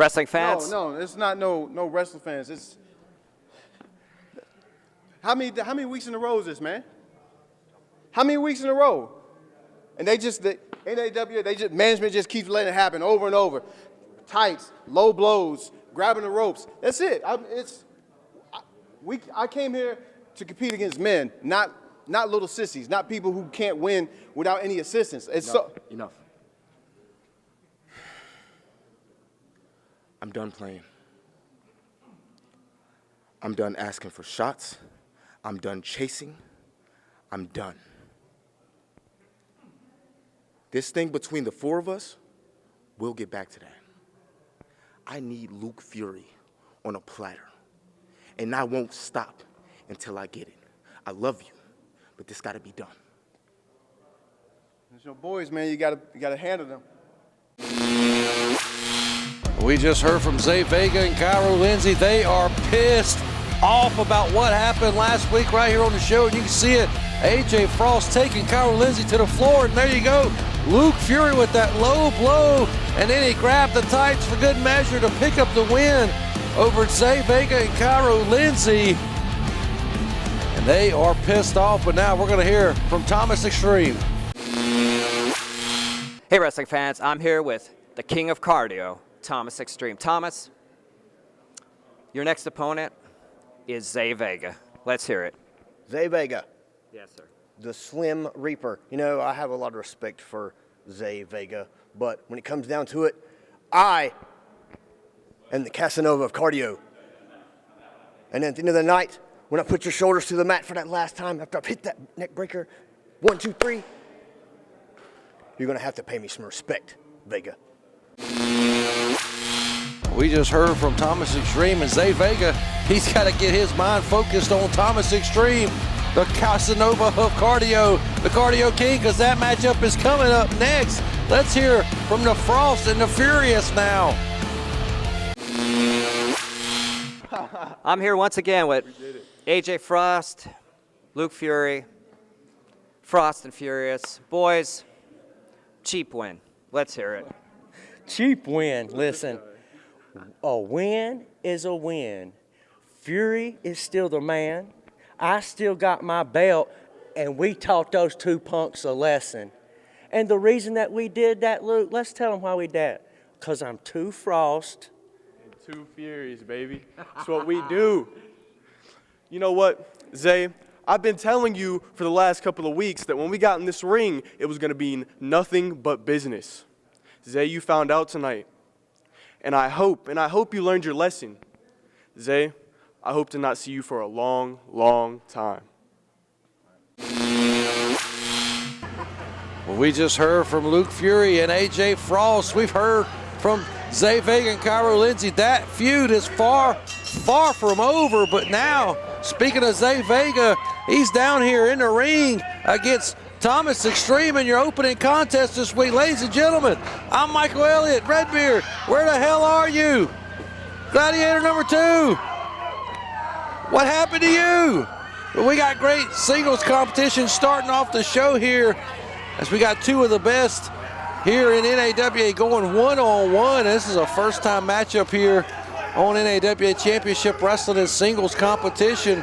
Wrestling fans? No, it's not no wrestling fans. It's how many weeks in a row is this, man? How many weeks in a row? And the NAWA, management just keeps letting it happen over and over. Tights, low blows, grabbing the ropes. That's it. I came here to compete against men, not little sissies, not people who can't win without any assistance. Enough. I'm done playing. I'm done asking for shots. I'm done chasing. I'm done. This thing between the four of us, we'll get back to that. I need Luke Fury on a platter, and I won't stop until I get it. I love you, but this got to be done. It's your boys, man. You gotta handle them. We just heard from Zay Vega and Cairo Lindsay. They are pissed off about what happened last week right here on the show, and you can see it. AJ Frost taking Cairo Lindsay to the floor, and there you go. Luke Fury with that low blow, and then he grabbed the tights for good measure to pick up the win over Zay Vega and Cairo Lindsay. And they are pissed off, but now we're going to hear from Thomas Extreme. Hey, wrestling fans. I'm here with the king of cardio, Thomas Extreme. Thomas, your next opponent is Zay Vega. Let's hear it. Zay Vega. Yes, sir. The Slim Reaper. You know, I have a lot of respect for Zay Vega, but when it comes down to it, I am the Casanova of cardio. And at the end of the night, when I put your shoulders to the mat for that last time, after I've hit that neck breaker, 1, 2, 3, you're going to have to pay me some respect, Vega. We just heard from Thomas Extreme, and Zay Vega, he's got to get his mind focused on Thomas Extreme, the Casanova of cardio, the cardio king, because that matchup is coming up next. Let's hear from the Frost and the Furious now. I'm here once again with AJ Frost, Luke Fury, Frost and Furious. Boys, cheap win. Let's hear it. Cheap win. Listen, a win is a win. Fury is still the man. I still got my belt, and we taught those two punks a lesson. And the reason that we did that, Luke, let's tell them why we did that. Because I'm two Frost. And two Furies, baby. That's what we do. You know what, Zay? I've been telling you for the last couple of weeks that when we got in this ring, it was going to be nothing but business. Zay, you found out tonight. And I hope you learned your lesson. Zay, I hope to not see you for a long, long time. Well, we just heard from Luke Fury and AJ Frost. We've heard from Zay Vega and Cairo Lindsay. That feud is far, far from over. But now, speaking of Zay Vega, he's down here in the ring against Thomas Extreme in your opening contest this week. Ladies and gentlemen, I'm Michael Elliott, Redbeard. Where the hell are you? Gladiator number 2. What happened to you? Well, we got great singles competition starting off the show here as we got two of the best here in NAWA going one-on-one. This is a first-time matchup here on NAWA Championship Wrestling and singles competition.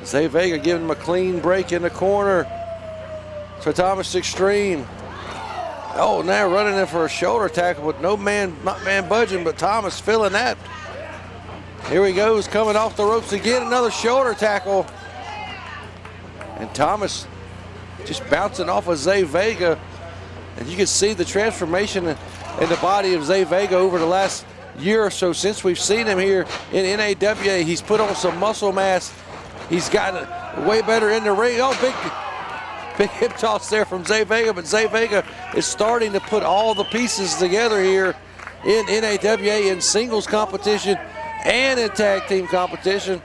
Zay Vega giving him a clean break in the corner to Thomas Extreme. Oh, now running in for a shoulder tackle with not man budging, but Thomas feeling that. Here he goes, coming off the ropes again, another shoulder tackle. And Thomas just bouncing off of Zay Vega. And you can see the transformation in the body of Zay Vega over the last year or so since we've seen him here in NAWA. He's put on some muscle mass. He's gotten way better in the ring. Oh, big hip toss there from Zay Vega, but Zay Vega is starting to put all the pieces together here in NAWA in singles competition and in tag team competition.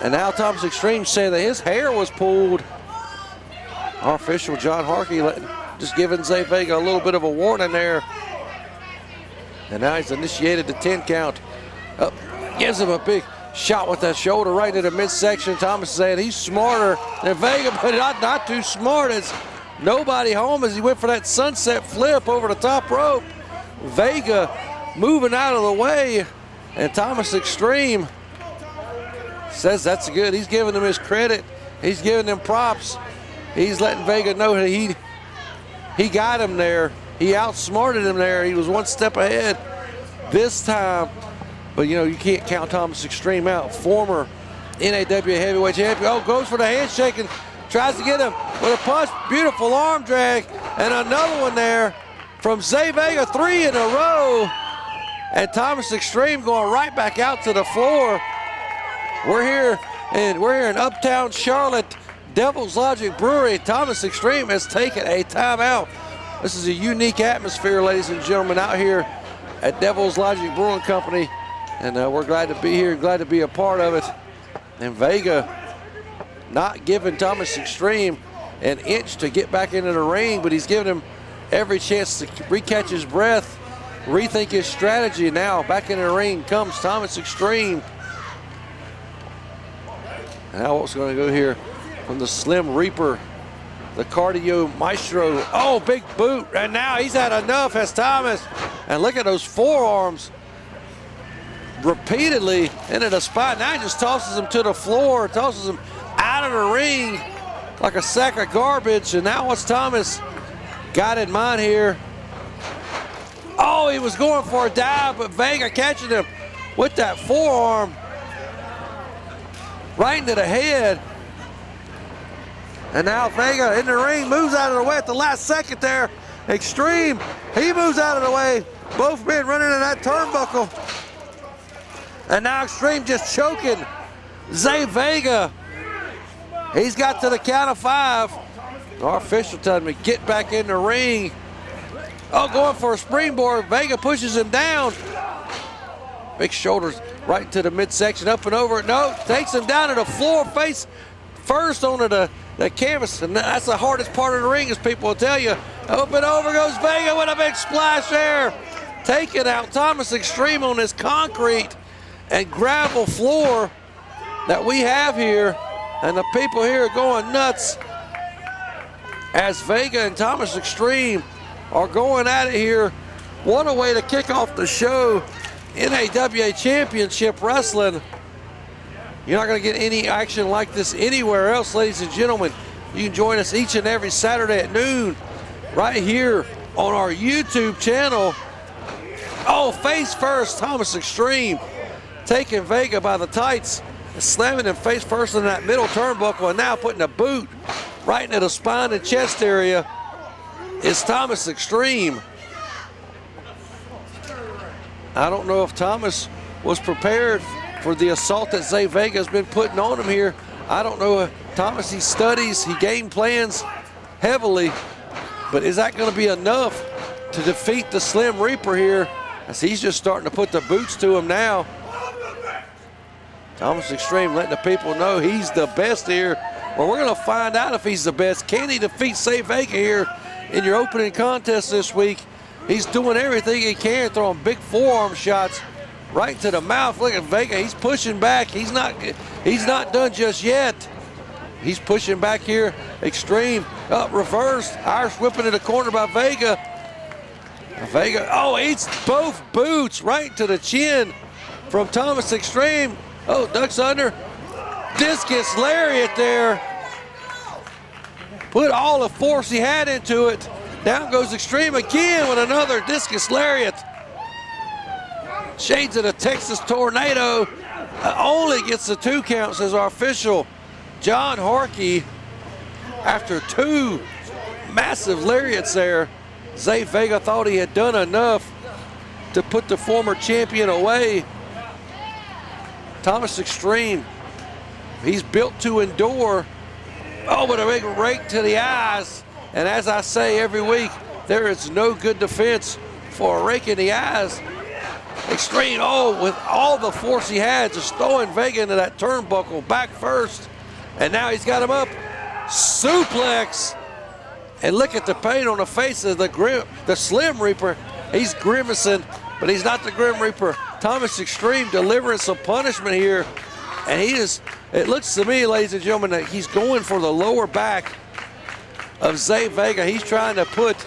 And now Thomas Extreme saying that his hair was pulled. Our official, John Harkey, just giving Zay Vega a little bit of a warning there. And now he's initiated the 10 count. Up, gives him a big shot with that shoulder right into the midsection. Thomas saying he's smarter than Vega, but not too smart. As nobody home as he went for that sunset flip over the top rope. Vega moving out of the way. And Thomas Extreme says that's good. He's giving him his credit. He's giving him props. He's letting Vega know that he got him there. He outsmarted him there. He was one step ahead this time. But, you know, you can't count Thomas Extreme out. Former NAWA heavyweight champion. Oh, goes for the handshake and tries to get him with a punch. Beautiful arm drag. And another one there from Zay Vega, 3 in a row. And Thomas Extreme going right back out to the floor. We're here in Uptown Charlotte, Devil's Logic Brewery. Thomas Extreme has taken a timeout. This is a unique atmosphere, ladies and gentlemen, out here at Devil's Logic Brewing Company. And we're glad to be here, glad to be a part of it. And Vega not giving Thomas Extreme an inch to get back into the ring, but he's giving him every chance to recatch his breath, rethink his strategy. Now back in the ring comes Thomas Extreme. Now what's going to go here from the Slim Reaper, the cardio maestro. Oh, big boot. And now he's had enough, has Thomas. And look at those forearms repeatedly into the spot. Now he just tosses him to the floor, tosses him out of the ring like a sack of garbage. And now what's Thomas got in mind here? Oh, he was going for a dive, but Vega catching him with that forearm right into the head. And now Vega in the ring moves out of the way at the last second there. Extreme, he moves out of the way. Both men running in that turnbuckle. And now Extreme just choking Zay Vega. He's got to the count of 5. Our official telling me get back in the ring. Oh, going for a springboard. Vega pushes him down. Big shoulders right to the midsection, up and over. No, takes him down to the floor, face first onto the canvas. And that's the hardest part of the ring, as people will tell you. Up and over goes Vega with a big splash there. Taking out Thomas Extreme on this concrete and gravel floor that we have here. And the people here are going nuts as Vega and Thomas Extreme are going at it here. What a way to kick off the show. NAWA Championship Wrestling. You're not going to get any action like this anywhere else, ladies and gentlemen. You can join us each and every Saturday at noon right here on our YouTube channel. Oh, face first, Thomas Extreme taking Vega by the tights, slamming him face first in that middle turnbuckle, and now putting a boot right into the spine and chest area is Thomas Extreme. I don't know if Thomas was prepared for the assault that Zay Vega has been putting on him here. I don't know if Thomas, he studies, he game plans heavily, but is that going to be enough to defeat the Slim Reaper here, as he's just starting to put the boots to him now. Thomas Extreme letting the people know he's the best here. Well, we're going to find out if he's the best. Can he defeat Zay Vega here in your opening contest this week? He's doing everything he can, throwing big forearm shots right to the mouth. Look at Vega, he's pushing back. He's not done just yet. He's pushing back here. Extreme, up, reversed. Irish whipping in the corner by Vega. Vega, oh, eats both boots right to the chin from Thomas Extreme. Oh, ducks under. Discus lariat there. Put all the force he had into it. Down goes Extreme again with another discus lariat. Shades of the Texas Tornado. Only gets the 2 count, says our official John Harkey. After 2 massive lariats there, Zay Vega thought he had done enough to put the former champion away. Thomas Extreme, he's built to endure. Oh, but a big rake to the eyes. And as I say every week, there is no good defense for a rake in the eyes. Extreme, oh, with all the force he had, just throwing Vega into that turnbuckle back first. And now he's got him up. Suplex. And look at the pain on the face of the Slim Reaper. He's grimacing, but he's not the Grim Reaper. Thomas Extreme delivering some punishment here. And it looks to me, ladies and gentlemen, that he's going for the lower back of Zay Vega. He's trying to put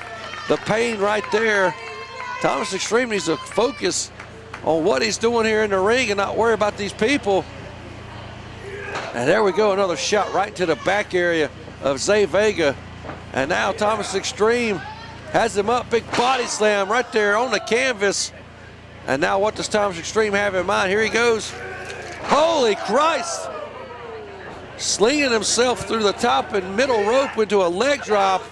the pain right there Thomas Extreme needs to focus on what he's doing here in the ring and not worry about these people. And there we go, another shot right to the back area of Zay Vega. And now Thomas Extreme has him up, big body slam right there on the canvas. And now what does Thomas Extreme have in mind? Here he goes. Holy Christ! Slinging himself through the top and middle rope into a leg drop.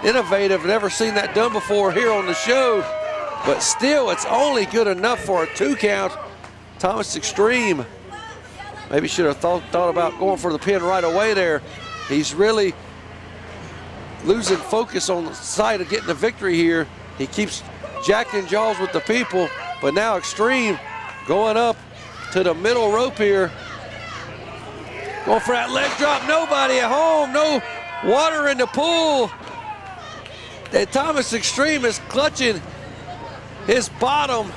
Innovative, never seen that done before here on the show. But still, it's only good enough for a 2 count. Thomas Extreme maybe should have thought about going for the pin right away there. He's really losing focus on the side of getting the victory here. He keeps jacking jaws with the people, but now Extreme going up to the middle rope here. Going for that leg drop, nobody at home, no water in the pool. And Thomas Extreme is clutching his bottom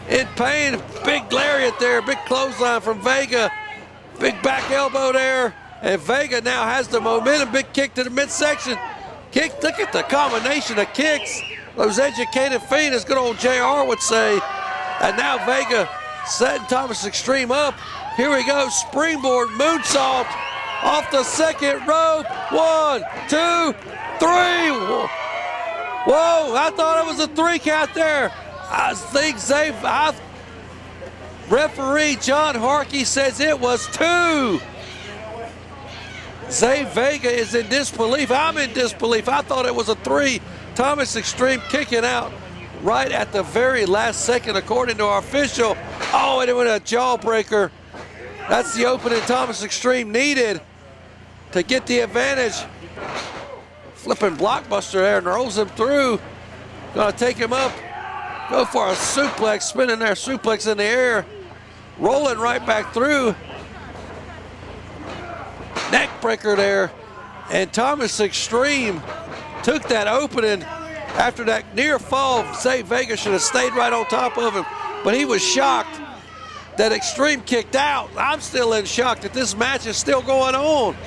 in pain. Big lariat there, big clothesline from Vega. Big back elbow there. And Vega now has the momentum, big kick to the midsection. Kick, look at the combination of kicks. Those educated feet, as good old JR would say. And now Vega setting Thomas Extreme up. Here we go, springboard moonsault off the second rope. 1, 2, 3. Whoa, I thought it was a 3 count there. I think referee John Harkey says it was 2. Zay Vega is in disbelief. I'm in disbelief. I thought it was a 3. Thomas Extreme kicking out right at the very last second, according to our official. Oh, and it went a jawbreaker. That's the opening Thomas Extreme needed to get the advantage. Flipping blockbuster there and rolls him through. Gonna take him up. Go for a suplex, spinning there, suplex in the air. Rolling right back through. Neck breaker there. And Thomas Extreme took that opening after that near fall. Zay Vega should have stayed right on top of him, but he was shocked that Extreme kicked out. I'm still in shock that this match is still going on.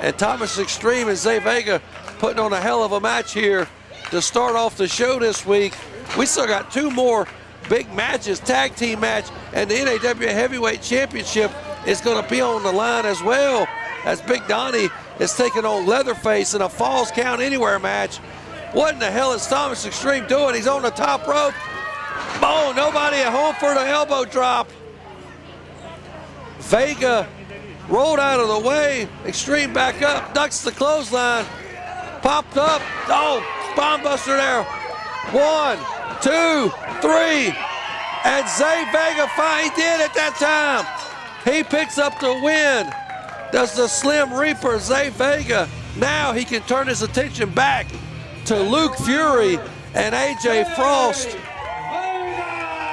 And Thomas Extreme and Zay Vega putting on a hell of a match here to start off the show this week. We still got 2 more big matches, tag team match, and the NAWA Heavyweight Championship is going to be on the line as well, as Big Donnie is taking on LeatherFace in a Falls Count Anywhere match. What in the hell is Thomas Extreme doing? He's on the top rope. Oh, nobody at home for the elbow drop. Vega rolled out of the way. Extreme back up, ducks the clothesline. Popped up. Oh, bomb buster there. 1, 2, 3. And Zay Vega finally did it that time. He picks up the win. Does the Slim Reaper, Zay Vega. Now he can turn his attention back to Luke Fury and AJ Frost.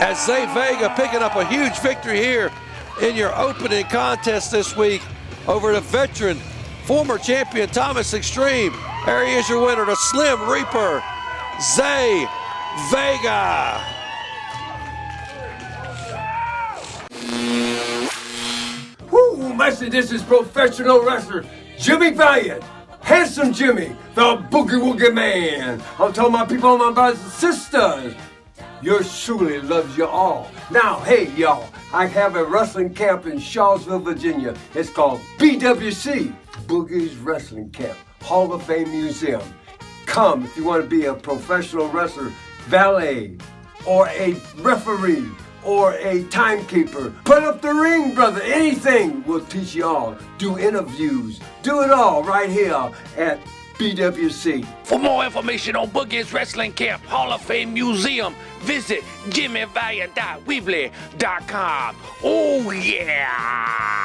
As Zay Vega picking up a huge victory here in your opening contest this week over the veteran, former champion Thomas Extreme. There he is, your winner, the Slim Reaper, Zay Vega. Whoo, Master, this is professional wrestler Jimmy Valiant. Handsome Jimmy, the Boogie Woogie Man. I'm telling my people, my brothers and sisters, yours truly loves you all. Now, hey, y'all, I have a wrestling camp in Charlottesville, Virginia. It's called BWC, Boogie's Wrestling Camp, Hall of Fame Museum. Come if you want to be a professional wrestler, valet, or a referee, or a timekeeper. Put up the ring, brother. Anything will teach you all. Do interviews. Do it all right here at BWC. For more information on Boogie's Wrestling Camp Hall of Fame Museum, visit jimmyvaliant.weebly.com. Oh, yeah!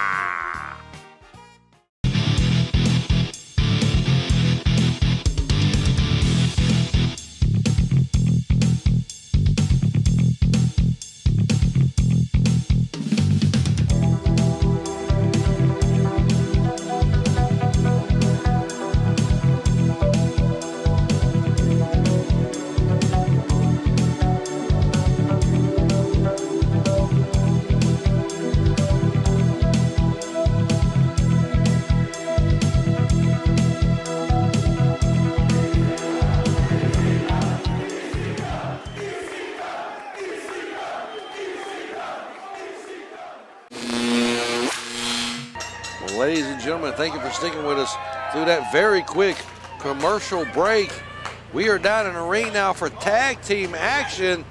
and thank you for sticking with us through that very quick commercial break. We are down in the ring now for tag team action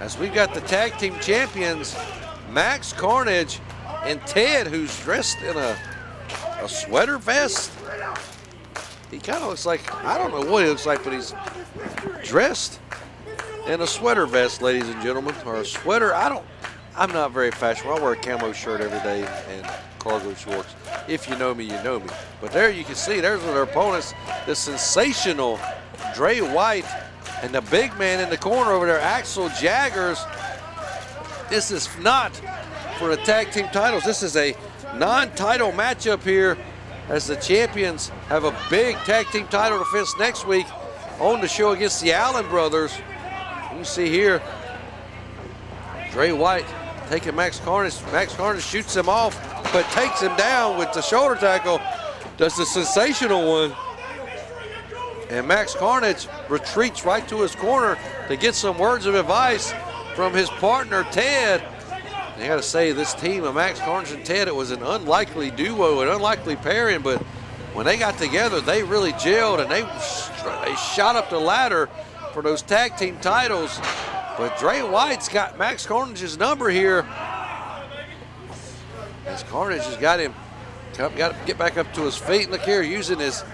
as we've got the tag team champions, Max Carnage and Ted, who's dressed in a sweater vest. He kind of looks like, I don't know what he looks like, but he's dressed in a sweater vest, ladies and gentlemen, or a sweater. I'm not very fashionable. I wear a camo shirt every day and cargo shorts. If you know me, you know me. But there you can see, there's their opponents, the sensational Dre White and the big man in the corner over there, Axel Jaggers. This is not for the tag team titles. This is a non-title matchup here as the champions have a big tag team title defense next week on the show against the Allen brothers. You see here, Dre White taking Max Carnage. Max Carnage shoots him off, but takes him down with the shoulder tackle. Does the sensational one. And Max Carnage retreats right to his corner to get some words of advice from his partner, Ted. I gotta say, this team of Max Carnage and Ted, it was an unlikely duo, an unlikely pairing, but when they got together, they really gelled and they shot up the ladder for those tag team titles. But Dre White's got Max Carnage's number here. As Carnage has got him, got to get back up to his feet. Look here, using his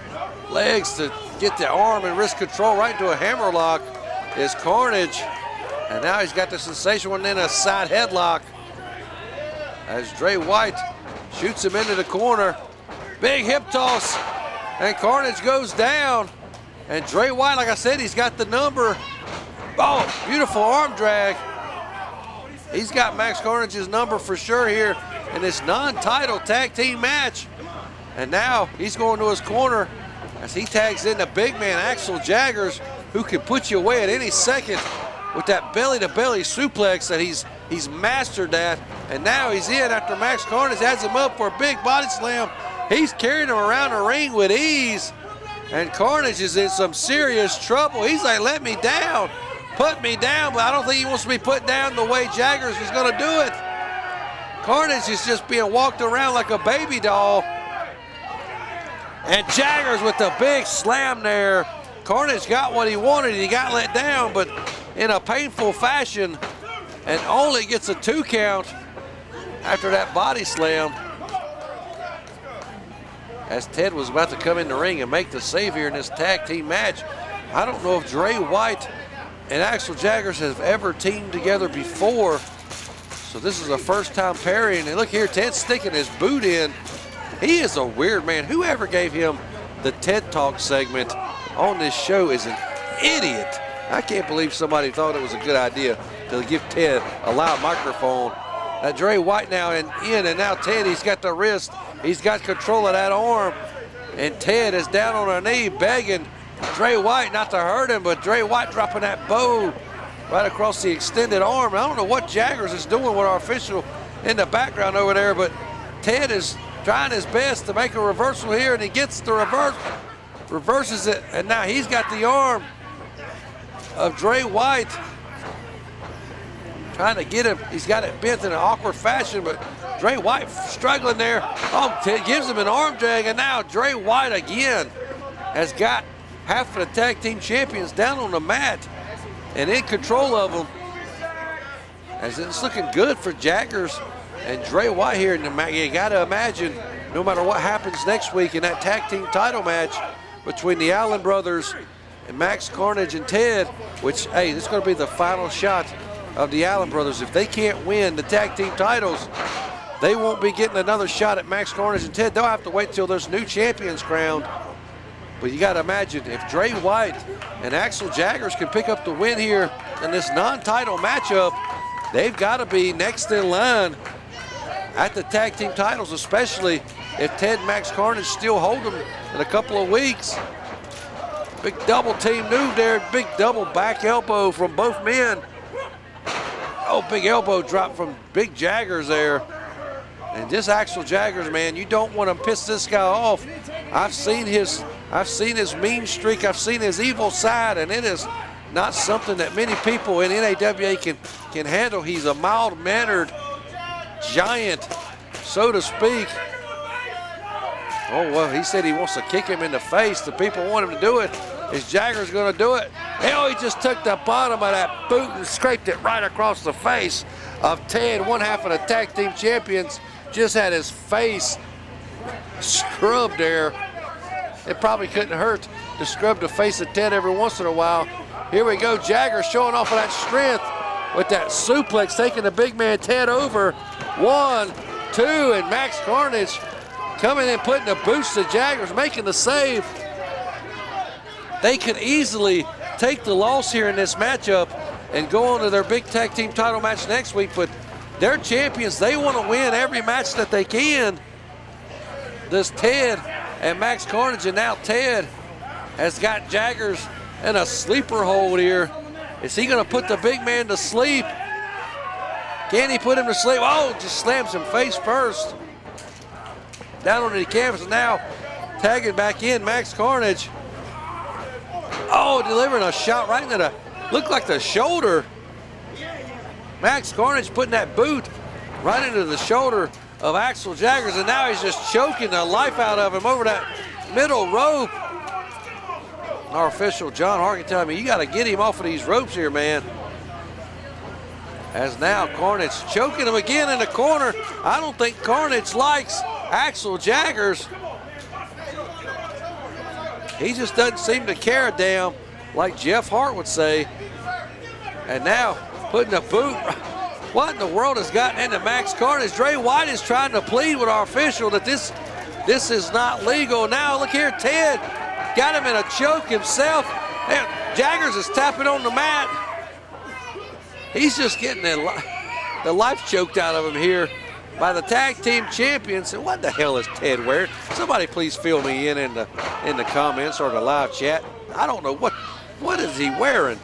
legs to get the arm and wrist control right into a hammerlock is Carnage. And now he's got the sensational one in a side headlock as Dre White shoots him into the corner. Big hip toss, and Carnage goes down. And Dre White, like I said, he's got the number. Oh, beautiful arm drag. He's got Max Carnage's number for sure here in this non-title tag team match. And now he's going to his corner as he tags in the big man, Axel Jaggers, who can put you away at any second with that belly-to-belly suplex that he's mastered that. And now he's in after Max Carnage has him up for a big body slam. He's carrying him around the ring with ease. And Carnage is in some serious trouble. He's like, let me down, put me down, but I don't think he wants to be put down the way Jaggers is gonna do it. Carnage is just being walked around like a baby doll. And Jaggers with the big slam there. Carnage got what he wanted, he got let down, but in a painful fashion, and only gets a 2 count after that body slam. As Ted was about to come in the ring and make the save here in this tag team match. I don't know if Dre White and Axel Jaggers have ever teamed together before. So this is a first time pairing. And look here, Ted's sticking his boot in. He is a weird man. Whoever gave him the TED Talk segment on this show is an idiot. I can't believe somebody thought it was a good idea to give Ted a loud microphone. Dre White now in, and now Ted, he's got the wrist. He's got control of that arm. And Ted is down on her knee begging Dre White not to hurt him, but Dre White dropping that bow right across the extended arm. I don't know what Jaggers is doing with our official in the background over there, but Ted is trying his best to make a reversal here, and he gets the reverses it, and now he's got the arm of Dre White. Trying to get him, he's got it bent in an awkward fashion, but Dre White struggling there. Oh, Ted gives him an arm drag, and now Dre White again has got half of the tag team champions down on the mat and in control of them. As it's looking good for Jaggers and Dre White here in the match. You got to imagine, no matter what happens next week in that tag team title match between the Allen brothers and Max Carnage and Ted, which, hey, this is going to be the final shot of the Allen brothers. If they can't win the tag team titles, they won't be getting another shot at Max Carnage and Ted. They'll have to wait till there's new champions crowned. But you got to imagine, if Dre White and Axel Jaggers can pick up the win here in this non-title matchup, they've got to be next in line at the tag team titles, especially if Ted and Max Carnage still hold them in a couple of weeks. Big double team move there, big double back elbow from both men. Oh, big elbow drop from Big Jaggers there. And this Axel Jaggers, man, you don't want to piss this guy off. I've seen his mean streak. I've seen his evil side, and it is not something that many people in NAWA can handle. He's a mild-mannered giant, so to speak. Oh, well, he said he wants to kick him in the face. The people want him to do it. Is Jaggers going to do it? Hell, he just took the bottom of that boot and scraped it right across the face of Ted. One half of the tag team champions just had his face scrubbed there. It probably couldn't hurt to scrub the face of Ted every once in a while. Here we go, Jaggers showing off of that strength with that suplex, taking the big man Ted over. 1, 2, and Max Carnage coming in, putting the boots to Jaggers, making the save. They could easily take the loss here in this matchup and go on to their big tag team title match next week, but they're champions. They want to win every match that they can. This Ted and Max Carnage, and now Ted has got Jaggers in a sleeper hold here. Is he going to put the big man to sleep? Can he put him to sleep? Oh, just slams him face first. Down on the canvas, and now tagging back in Max Carnage. Oh, delivering a shot right into the, looked like the shoulder. Max Carnage putting that boot right into the shoulder of Axel Jaggers, and now he's just choking the life out of him over that middle rope. Our official, John Harkin, telling me, you got to get him off of these ropes here, man. As now Carnage choking him again in the corner. I don't think Carnage likes Axel Jaggers. He just doesn't seem to care a damn, like Jeff Hart would say. And now putting a boot. What in the world has gotten into Max Carnage? Dre White is trying to plead with our official that this is not legal. Now look here, Ted got him in a choke himself. Now, Jaggers is tapping on the mat. He's just getting the life choked out of him here by the tag team champions. And what the hell is Ted wearing? Somebody please fill me in the comments or the live chat. I don't know what is he wearing.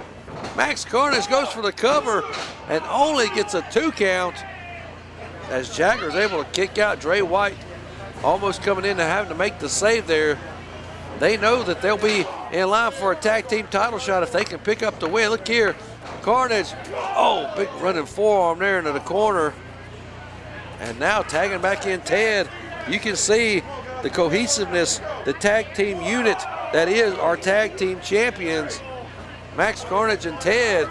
Max Carnage goes for the cover and only gets a 2 count as Jaggers able to kick out Dre White, almost coming in and having to make the save there. They know that they'll be in line for a tag team title shot if they can pick up the win. Look here, Carnage, oh, big running forearm there into the corner. And now tagging back in Ted. You can see the cohesiveness, the tag team unit that is our tag team champions, Max Carnage and Ted.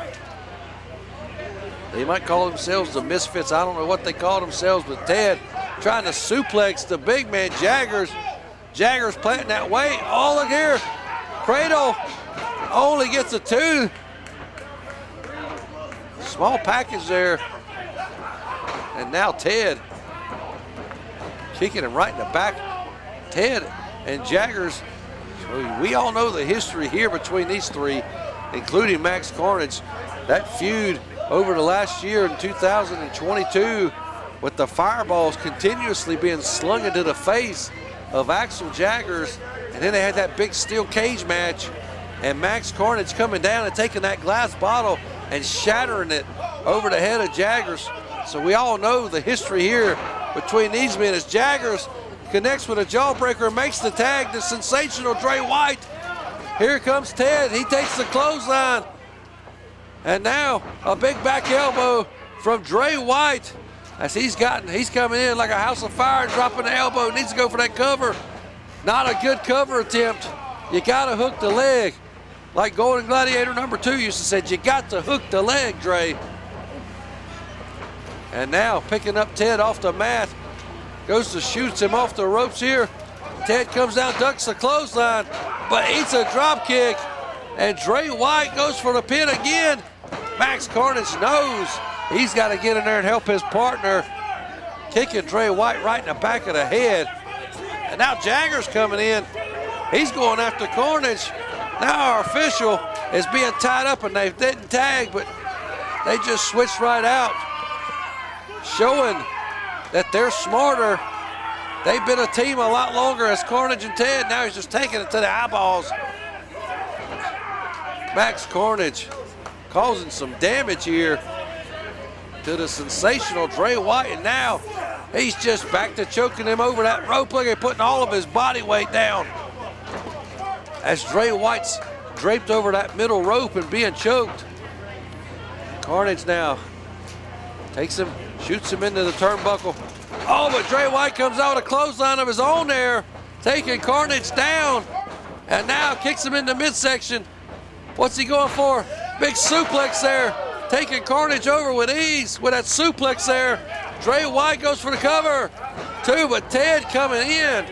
They might call themselves the Misfits. I don't know what they call themselves, but Ted trying to suplex the big man Jaggers. Jaggers planting that weight. Oh, look here. Cradle only gets a 2. Small package there. And now Ted kicking him right in the back. Ted and Jaggers, we all know the history here between these three, including Max Carnage. That feud over the last year in 2022 with the fireballs continuously being slung into the face of Axel Jaggers. And then they had that big steel cage match, and Max Carnage coming down and taking that glass bottle and shattering it over the head of Jaggers. So we all know the history here between these men as Jaggers connects with a jawbreaker and makes the tag to sensational Dre White. Here comes Ted. He takes the clothesline. And now a big back elbow from Dre White as he's coming in like a house of fire, dropping the elbow, needs to go for that cover. Not a good cover attempt. You gotta hook the leg. Like Golden Gladiator #2 used to say, you got to hook the leg, Dre. And now picking up Ted off the mat. Goes to shoots him off the ropes here. Ted comes down, ducks the clothesline, but eats a drop kick. And Dre White goes for the pin again. Max Carnage knows he's got to get in there and help his partner. Kicking Dre White right in the back of the head. And now Jaggers coming in. He's going after Carnage. Now our official is being tied up, and they didn't tag, but they just switched right out, showing that they're smarter. They've been a team a lot longer as Carnage and Ted. Now he's just taking it to the eyeballs. Max Carnage causing some damage here to the sensational Dre White, and now he's just back to choking him over that rope. Look at putting all of his body weight down as Dre White's draped over that middle rope and being choked. Carnage now takes him, shoots him into the turnbuckle. Oh, but Dre White comes out with a clothesline of his own there. taking Carnage down, and now kicks him into midsection. What's he going for? Big suplex there, taking Carnage over with ease with that suplex there. Dre White goes for the cover. 2, but Ted coming in.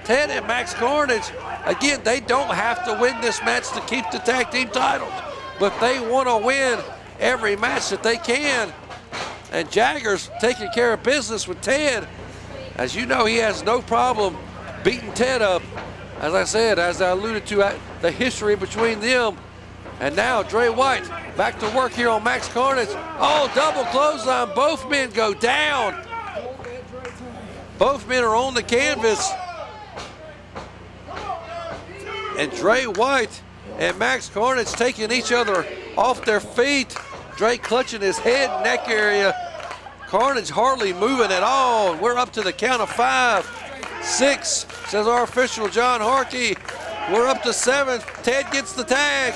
Ted and Max Carnage, again, they don't have to win this match to keep the tag team titles, but they want to win every match that they can. And Jaggers taking care of business with Ted. As you know, he has no problem beating Ted up. As I said, as I alluded to, the history between them. And now Dre White back to work here on Max Carnage. Oh, double clothesline. Both men go down. Both men are on the canvas. And Dre White and Max Carnage taking each other off their feet. Dre clutching his head and neck area. Carnage hardly moving at all. We're up to the count of 5, 6, says our official John Harkey. We're up to 7. Ted gets the tag.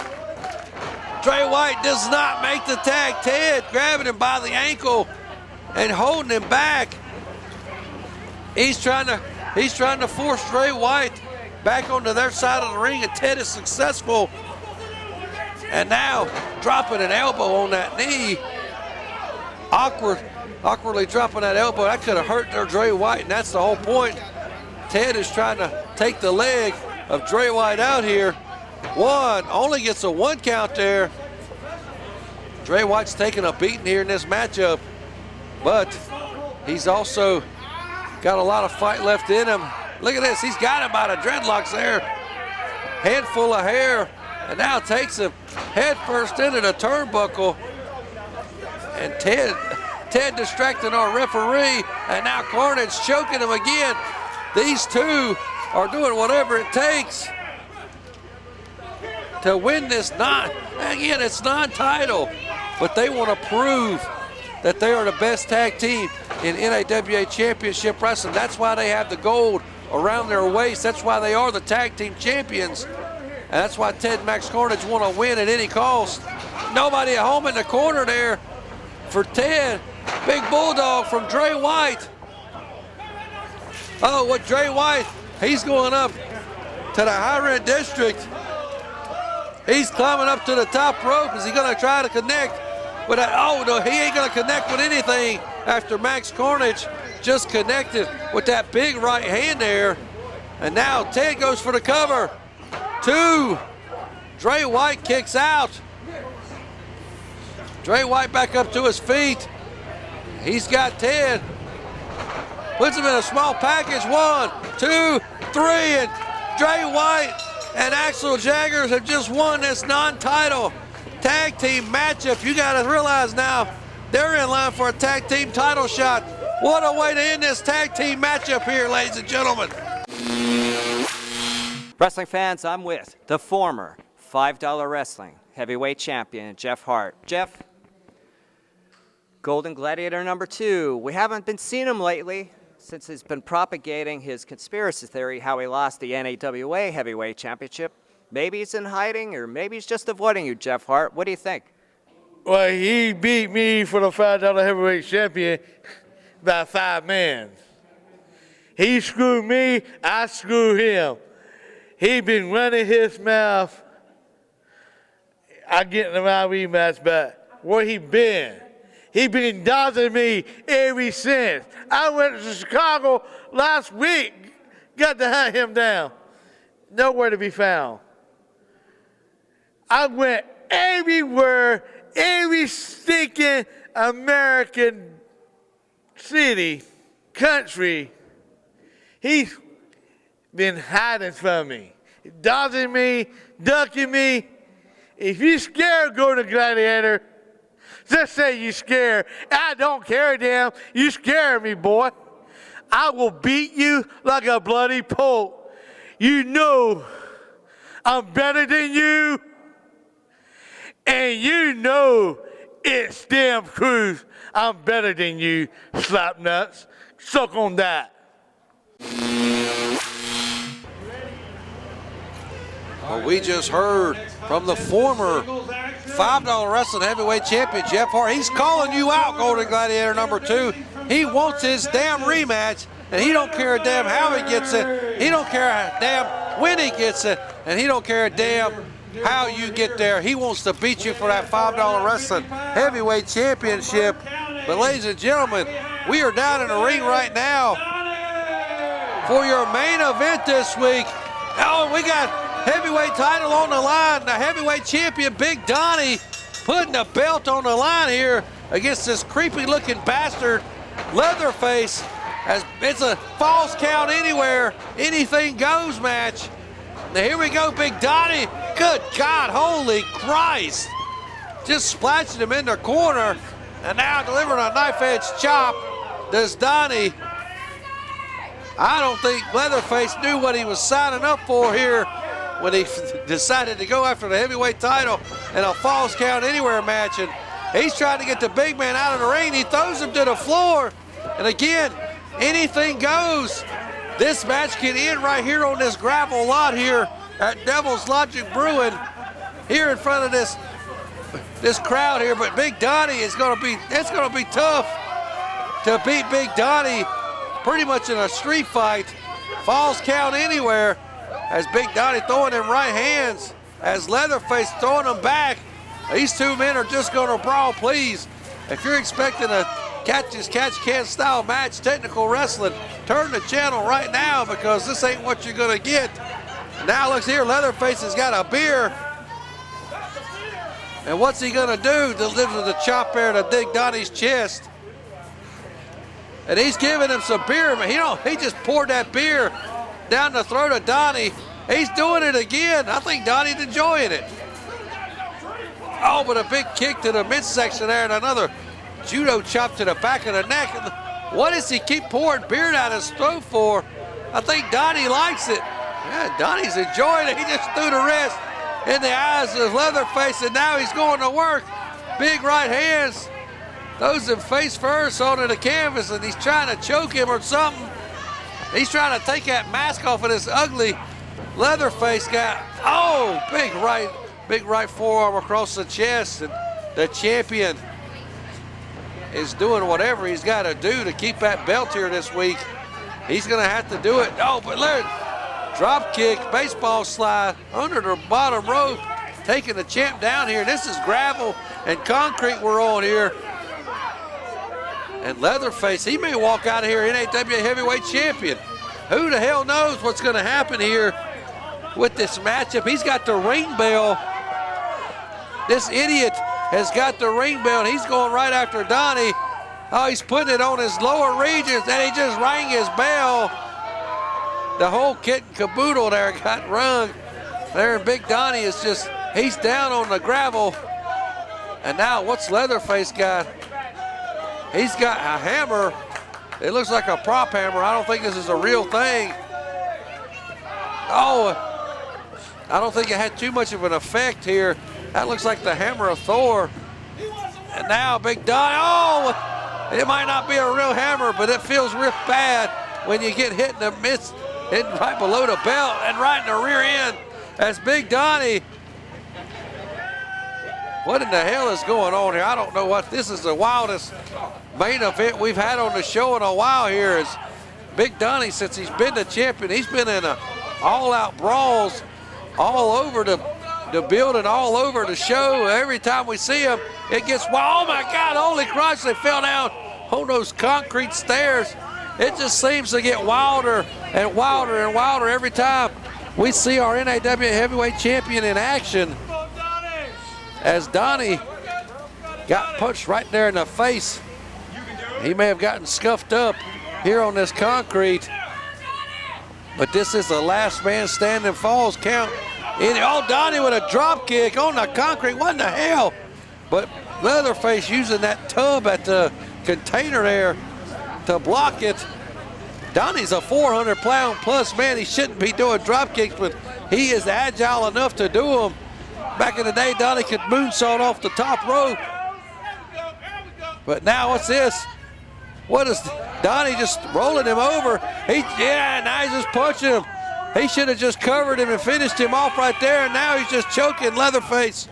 Dre White does not make the tag. Ted grabbing him by the ankle and holding him back. He's trying to force Dre White back onto their side of the ring, and Ted is successful. And now dropping an elbow on that knee. Awkwardly dropping that elbow. That could have hurt their Dre White, and that's the whole point. Ted is trying to take the leg of Dre White out here. 1, only gets a 1 count there. Dre White's taking a beating here in this matchup, but he's also got a lot of fight left in him. Look at this, he's got him by the dreadlocks there. Handful of hair, and now takes him head first into the turnbuckle. And Ted distracting our referee, and now Carnage choking him again. These two are doing whatever it takes to win this again, it's non-title, but they want to prove that they are the best tag team in NAWA Championship Wrestling. That's why they have the gold around their waist. That's why they are the tag team champions. And that's why Ted and Max Carnage want to win at any cost. Nobody at home in the corner there for Ted. Big bulldog from Dre White. Oh, what Dre White, he's going up to the high rent district. He's climbing up to the top rope. Is he going to try to connect with that? Oh, no, he ain't going to connect with anything after Max Carnage just connected with that big right hand there. And now Ted goes for the cover. 2. Dre White kicks out. Dre White back up to his feet. He's got Ted. Puts him in a small package. 1, 2, 3, and Dre White and Axel Jaggers have just won this non-title tag team matchup. You got to realize now they're in line for a tag team title shot. What a way to end this tag team matchup here, ladies and gentlemen. Wrestling fans, I'm with the former $5 Wrestling heavyweight champion, Jeff Hart. Jeff, Golden Gladiator number 2. We haven't been seeing him lately since he's been propagating his conspiracy theory how he lost the NAWA heavyweight championship. Maybe he's in hiding, or maybe he's just avoiding you, Jeff Hart. What do you think? Well, he beat me for the $5 heavyweight champion by 5 men. He screwed me, I screwed him. He been running his mouth. I get in the my rematch, but where he been? He been dodging me ever since. I went to Chicago last week, got to hunt him down. Nowhere to be found. I went everywhere, every stinking American city, country. He's been hiding from me, dodging me, ducking me. If you're scared, go to Gladiator. Just say you're scared. I don't care, damn. You scare me, boy. I will beat you like a bloody pulp. You know I'm better than you. And you know it's damn truth. I'm better than you, slap nuts. Suck on that. Well, we just heard from the former $5 Wrestling Heavyweight Champion, Jeff Hart. He's calling you out, Golden Gladiator number 2. He wants his damn rematch, and he don't care a damn how he gets it. He don't care a damn when he gets it, and he don't care a damn how you get there. He wants to beat you for that $5 Wrestling Heavyweight Championship. But ladies and gentlemen, we are down in the ring right now for your main event this week. Oh, we got heavyweight title on the line. The heavyweight champion, Big Donnie, putting the belt on the line here against this creepy-looking bastard, LeatherFace. As it's a false count anywhere, anything goes match. Now here we go, Big Donnie. Good God, holy Christ. Just splashing him in the corner, and now delivering a knife-edge chop. Does Donnie. I don't think LeatherFace knew what he was signing up for here when he decided to go after the heavyweight title in a false count anywhere match. And he's trying to get the big man out of the ring. He throws him to the floor. And again, anything goes. This match can end right here on this gravel lot here at Devil's Logic Brewing, here in front of this crowd here. But Big Donnie it's gonna be tough to beat Big Donnie pretty much in a street fight. Falls count anywhere as Big Donnie throwing them right hands, as LeatherFace throwing them back. These two men are just gonna brawl, please. If you're expecting a catch-as-catch-can style match, technical wrestling, turn the channel right now because this ain't what you're gonna get. Now looks here, LeatherFace has got a beer. And what's he gonna do? Deliver the chop there to Big Donnie's chest. And he's giving him some beer, but he just poured that beer down the throat of Donnie. He's doing it again. I think Donnie's enjoying it. Oh, but a big kick to the midsection there and another judo chop to the back of the neck. What does he keep pouring beer down his throat for? I think Donnie likes it. Yeah, Donnie's enjoying it. He just threw the rest in the eyes of LeatherFace, and now he's going to work. Big right hands. Throws him face first onto the canvas, and he's trying to choke him or something. He's trying to take that mask off of this ugly LeatherFace guy. Oh, big right forearm across the chest, and the champion is doing whatever he's got to do to keep that belt here this week. He's going to have to do it. Oh, but look, drop kick, baseball slide under the bottom rope, taking the champ down here. This is gravel and concrete we're on here. And LeatherFace, he may walk out of here NAWA heavyweight champion. Who the hell knows what's going to happen here with this matchup? He's got the ring bell. This idiot has got the ring bell, and he's going right after Donnie. Oh, he's putting it on his lower regions, and he just rang his bell. The whole kit and caboodle there got rung. There, and Big Donnie is just, he's down on the gravel. And now what's LeatherFace got? He's got a hammer. It looks like a prop hammer. I don't think this is a real thing. Oh, I don't think it had too much of an effect here. That looks like the hammer of Thor. And now Big Donnie, oh, it might not be a real hammer, but it feels real bad when you get hit in the midst, hit right below the belt and right in the rear end. As Big Donnie, what in the hell is going on here? I don't know what, this is the wildest main event we've had on the show in a while here. Is Big Donnie, since he's been the champion, he's been in all-out brawls all over the building, all over the show. Every time we see him, it gets wild. Oh my God, holy Christ, they fell down on those concrete stairs. It just seems to get wilder and wilder and wilder every time we see our NAWA heavyweight champion in action. As Donnie got punched right there in the face. He may have gotten scuffed up here on this concrete, but this is the last man standing falls count. Oh, Donnie with a drop kick on the concrete, what in the hell? But LeatherFace using that tub at the container there to block it. Donnie's a 400-pound plus man. He shouldn't be doing drop kicks, but he is agile enough to do them. Back in the day, Donnie could moonsault off the top rope. But now what's this? What is Donnie just rolling him over? Now he's just punching him. He should have just covered him and finished him off right there, and now he's just choking LeatherFace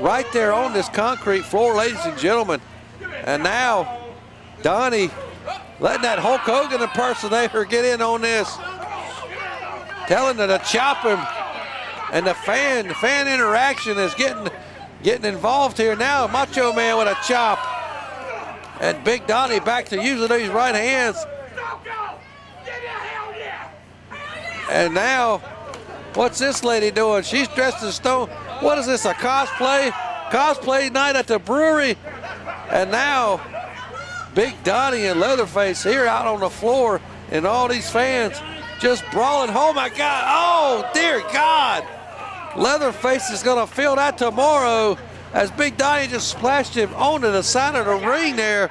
right there on this concrete floor, ladies and gentlemen. And now Donnie letting that Hulk Hogan impersonator get in on this. telling her to chop him. And the fan interaction is getting involved here now. Macho Man with a chop. And Big Donnie back to using these right hands. And now, what's this lady doing? She's dressed as Stone. What is this, a cosplay? Cosplay night at the brewery. And now, Big Donnie and LeatherFace here out on the floor, and all these fans just brawling. Oh my God, oh dear God. LeatherFace is gonna feel that tomorrow as Big Donnie just splashed him onto the side of the ring there.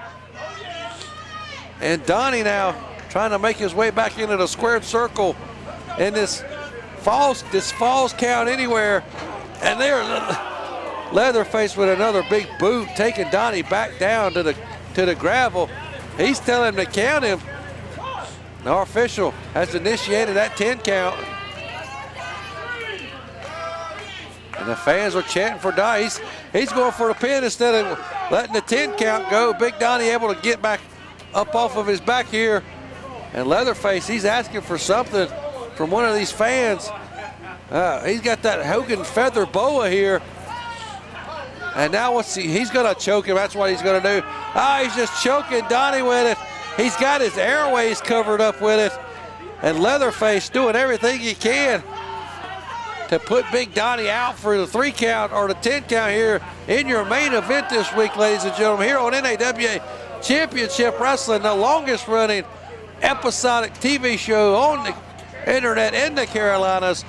And Donnie now trying to make his way back into the squared circle in this falls count anywhere. And there, LeatherFace with another big boot, taking Donnie back down to the gravel. He's telling him to count him. Our official has initiated that 10 count. And the fans are chanting for Donnie. He's going for the pin instead of letting the 10 count go. Big Donnie able to get back up off of his back here. And LeatherFace, he's asking for something from one of these fans. He's got that Hogan feather boa here. And now he's gonna choke him, that's what he's gonna do. He's just choking Donnie with it. He's got his airways covered up with it. And LeatherFace doing everything he can to put Big Donnie out for the 3 count or the 10 count here in your main event this week, ladies and gentlemen, here on NAWA Championship Wrestling, the longest running episodic TV show on the internet in the Carolinas.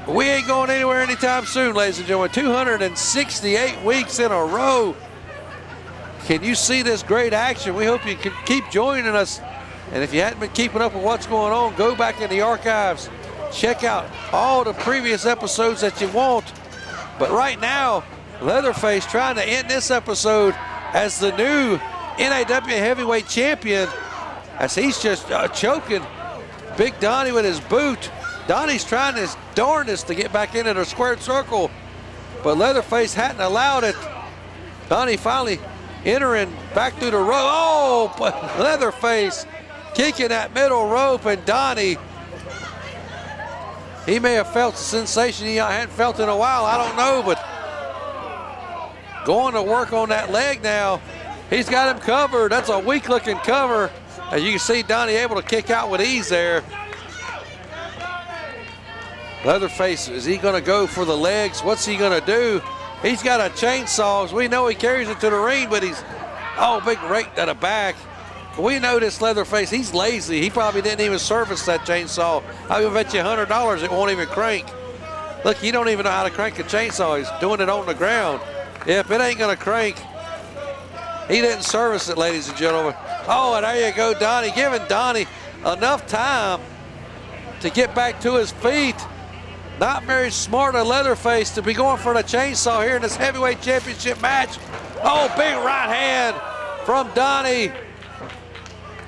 We ain't going anywhere anytime soon, ladies and gentlemen. 268 weeks in a row. Can you see this great action? We hope you can keep joining us. And if you hadn't been keeping up with what's going on, go back in the archives. Check out all the previous episodes that you want. But right now, LeatherFace trying to end this episode as the new NAWA Heavyweight Champion, as he's just choking Big Donnie with his boot. Donnie's trying his darndest to get back into the squared circle, but LeatherFace hadn't allowed it. Donnie finally entering back through the rope. Oh, but LeatherFace kicking that middle rope, and Donnie, he may have felt a sensation he hadn't felt in a while, I don't know, but going to work on that leg now. He's got him covered. That's a weak looking cover. As you can see, Donnie able to kick out with ease there. LeatherFace, is he gonna go for the legs? What's he gonna do? He's got a chainsaw. We know he carries it to the ring, but he's, big rake to the back. We know this LeatherFace, he's lazy. He probably didn't even service that chainsaw. I will bet you $100 it won't even crank. Look, he don't even know how to crank a chainsaw. He's doing it on the ground. If it ain't gonna crank, he didn't service it, ladies and gentlemen. Oh, and there you go, Donnie, giving Donnie enough time to get back to his feet. Not very smart of LeatherFace to be going for the chainsaw here in this heavyweight championship match. Oh, big right hand from Donnie.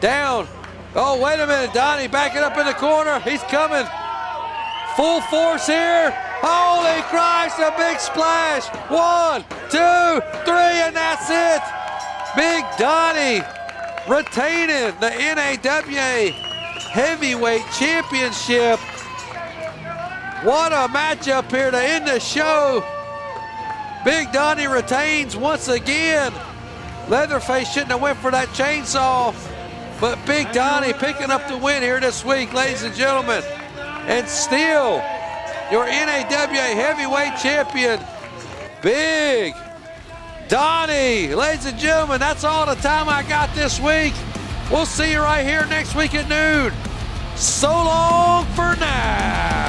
Down. Oh, wait a minute, Donnie backing up in the corner. He's coming. Full force here. Holy Christ, a big splash. 1, 2, 3, and that's it. Big Donnie retaining the NAWA Heavyweight Championship. What a matchup here to end the show. Big Donnie retains once again. LeatherFace shouldn't have went for that chainsaw, but Big Donnie picking up the win here this week, ladies and gentlemen. And still, your NAWA Heavyweight Champion, Big Donnie. Ladies and gentlemen, that's all the time I got this week. We'll see you right here next week at noon. So long for now.